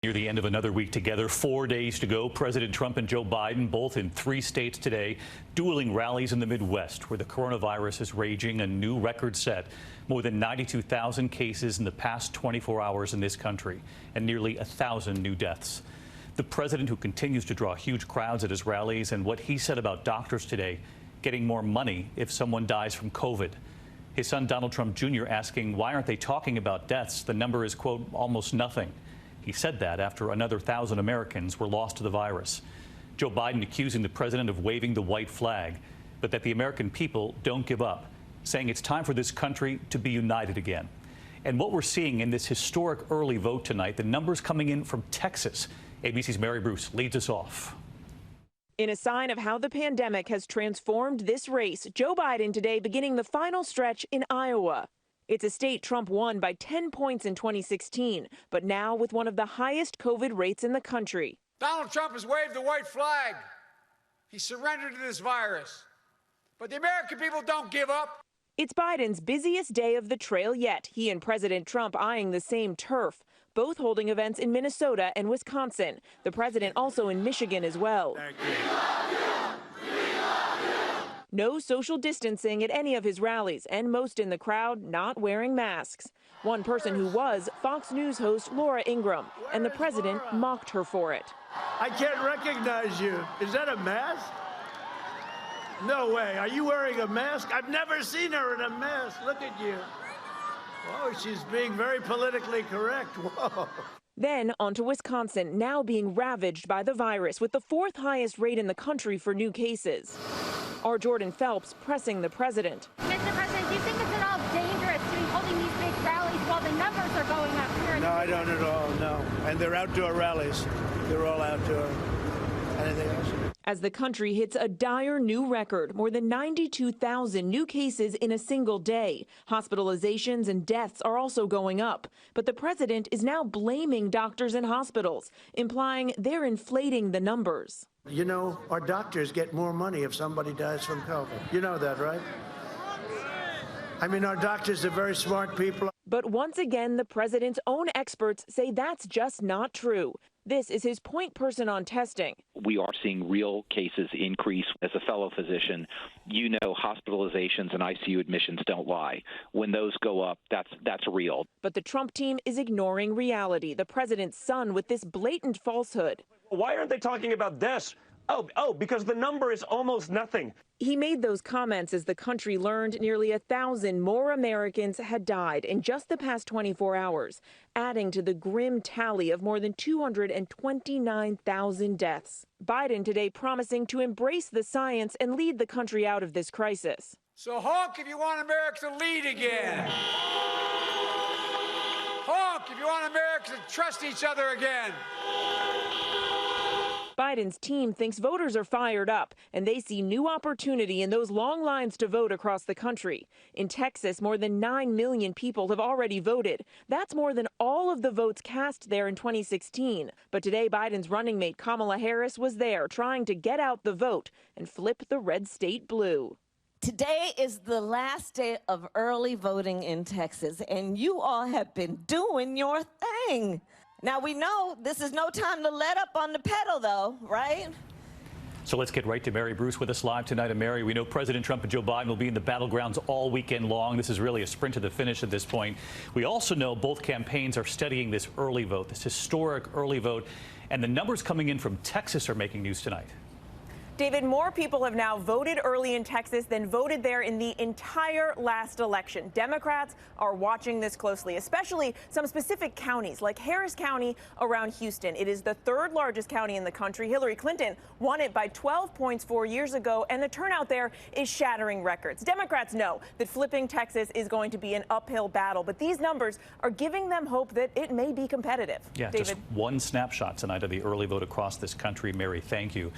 Near the end of another week together, 4 days to go. President Trump and Joe Biden both in 3 states today, dueling rallies in the Midwest where the coronavirus is raging. A new record set. More than 92,000 cases in the past 24 hours in this country and nearly 1,000 new deaths. The president, who continues to draw huge crowds at his rallies, and what he said about doctors today, getting more money if someone dies from COVID. His son Donald Trump Jr. asking, why aren't they talking about deaths? The number is, quote, almost nothing. He said that after another 1,000 Americans were lost to the virus. Joe Biden accusing the president of waving the white flag, but that the American people don't give up, saying it's time for this country to be united again. And what we're seeing in this historic early vote tonight, the numbers coming in from Texas. ABC's Mary Bruce leads us off. In a sign of how the pandemic has transformed this race, Joe Biden today beginning the final stretch in Iowa. It's a state Trump won by 10 points in 2016, but now with one of the highest COVID rates in the country. Donald Trump has waved the white flag. He surrendered to this virus. But the American people don't give up. It's Biden's busiest day of the trail yet. He and President Trump eyeing the same turf, both holding events in Minnesota and Wisconsin. The president also in Michigan as well. Thank you. No social distancing at any of his rallies, and most in the crowd not wearing masks. One person who was, Fox News host Laura Ingraham, and the president mocked her for it. I can't recognize you. Is that a mask? No way. Are you wearing a mask? I've never seen her in a mask. Look at you. Oh, she's being very politically correct. Whoa. Then on to Wisconsin, now being ravaged by the virus with the 4th highest rate in the country for new cases. Our Jordan Phelps pressing the president. Mr. President, do you think it's at all dangerous to be holding these big rallies while the numbers are going up here? No, I don't at all, no. And they're outdoor rallies. They're all outdoor. Anything else? As the country hits a dire new record, more than 92,000 new cases in a single day. Hospitalizations and deaths are also going up. But the president is now blaming doctors and hospitals, implying they're inflating the numbers. You know, our doctors get more money if somebody dies from COVID. You know that, right? I mean, our doctors are very smart people. But once again, the president's own experts say that's just not true. This is his point person on testing. We are seeing real cases increase. As a fellow physician, you know hospitalizations and ICU admissions don't lie. When those go up, that's real. But the Trump team is ignoring reality. The president's son with this blatant falsehood. Why aren't they talking about deaths? Oh, because the number is almost nothing. He made those comments as the country learned nearly 1,000 more Americans had died in just the past 24 hours, adding to the grim tally of more than 229,000 deaths. Biden today promising to embrace the science and lead the country out of this crisis. So honk if you want America to lead again. Honk if you want America to trust each other again. Biden's team thinks voters are fired up, and they see new opportunity in those long lines to vote across the country. In Texas, more than 9 million people have already voted. That's more than all of the votes cast there in 2016. But today, Biden's running mate Kamala Harris was there trying to get out the vote and flip the red state blue. Today is the last day of early voting in Texas, and you all have been doing your thing. Now, we know this is no time to let up on the pedal, though, right? So let's get right to Mary Bruce with us live tonight. And Mary, we know President Trump and Joe Biden will be in the battlegrounds all weekend long. This is really a sprint to the finish at this point. We also know both campaigns are studying this early vote, this historic early vote, and the numbers coming in from Texas are making news tonight. David, more people have now voted early in Texas than voted there in the entire last election. Democrats are watching this closely, especially some specific counties like Harris County around Houston. It is the 3rd largest county in the country. Hillary Clinton won it by 12 points 4 years ago, and the turnout there is shattering records. Democrats know that flipping Texas is going to be an uphill battle, but these numbers are giving them hope that it may be competitive. Yeah, David. Just one snapshot tonight of the early vote across this country. Mary, thank you.